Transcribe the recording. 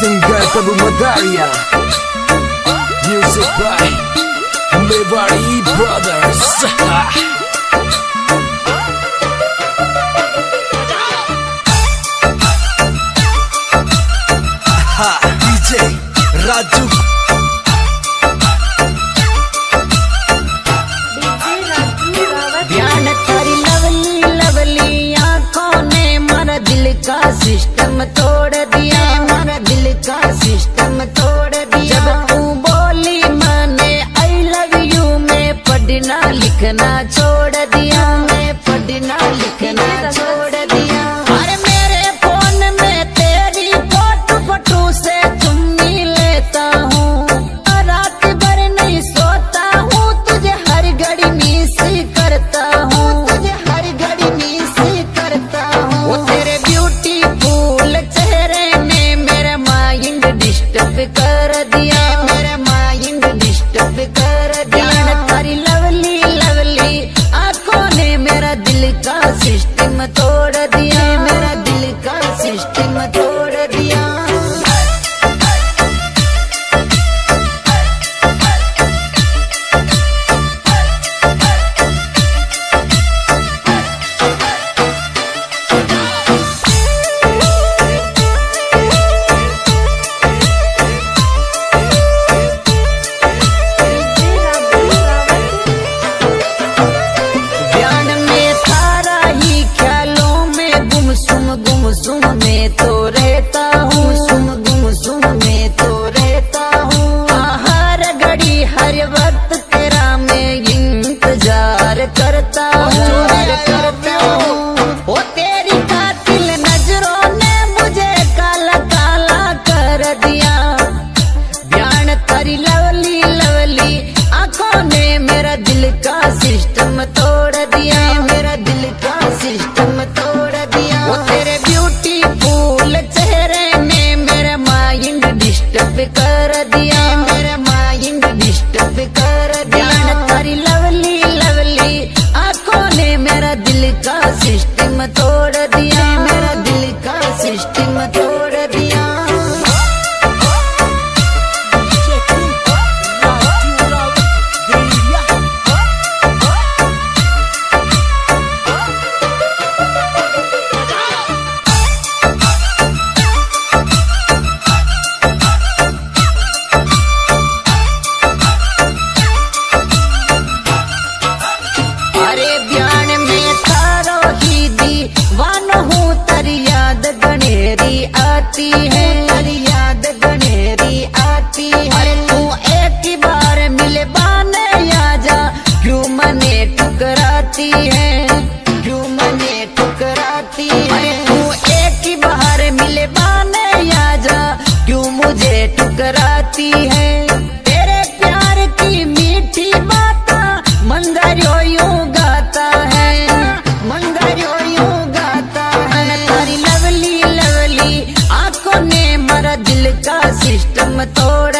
Singer Tabu Madaria. Music by Mewari Brothers. DJ Raju. ध्यान तारी lovely lovely आंखों ने मारा दिल का सिस्टम तोड़ दिया, मारा दिल का सिस्टम तोड़ दिया। जब तू बोली मैंने आई लव यू में पढ़ना लिखना छोड़ दिया, मैं पढ़ना लिखना छोड़ दिया। अरे मेरे फोन में तेरी फोटो से चुम्मी लेता हूँ, रात भर नहीं सोता हूँ, तुझे हर घड़ी मिस करता हूँ, तुझे हर घड़ी मिस करता हूँ। वो तेरे ब्यूटीफुल चेहरे ने मेरा माइंड डिस्टर्ब कर दिया, मेरा माइंड डिस्टर्ब कर दिया। तारी लवली लवली आंखों ने मेरा दिल का सिस्टम तोड़ दिया, मेरा दिल का सिस्टम तोड़ दिया। ध्यान में थारा ही ख्यालों में गुमसुम गुमसुम में तो रहता हूँ, गुमसुम में तो रहता हूँ। हर घड़ी हर वक्त तेरा मैं इंतजार करता हूँ, करता हूँ। वो तेरी कातिल नजरों ने मुझे काला काला कर दिया। ध्यान तारी लवली लवली आंखों ने मेरा दिल का सिस्टम तोड़ दिया, मेरा दिल का सिस्टम तोड़ दिया। वो तेरे ब्यूटीफुल चेहरे ने मेरा माइंड डिस्टर्ब कर दिया, मेरा माइंड डिस्टर्ब कर दिया। तारी लवली लवली आंखों ने मेरा दिल का सिस्टम तोड़ दिया, मेरा दिल का सिस्टम तोड़ दिया। अरे ध्यान में तारो ही दीवान हूँ, तेरी याद गनेरी आती है, तेरी याद गनेरी आती है। अरे तू एक ही बार मिले बाने आजा, क्यों मने ठुकराती है, क्यों मने ठुकराती है। अरे तू एक ही बार मिले बाने आजा, क्यों मुझे ठुकराती है। तेरे प्यार की मीठी बातें मंगरियो यूं गाता है, मंगरियो यूं गाता है। तारी लवली लवली आंखों ने मेरा दिल का सिस्टम तोड़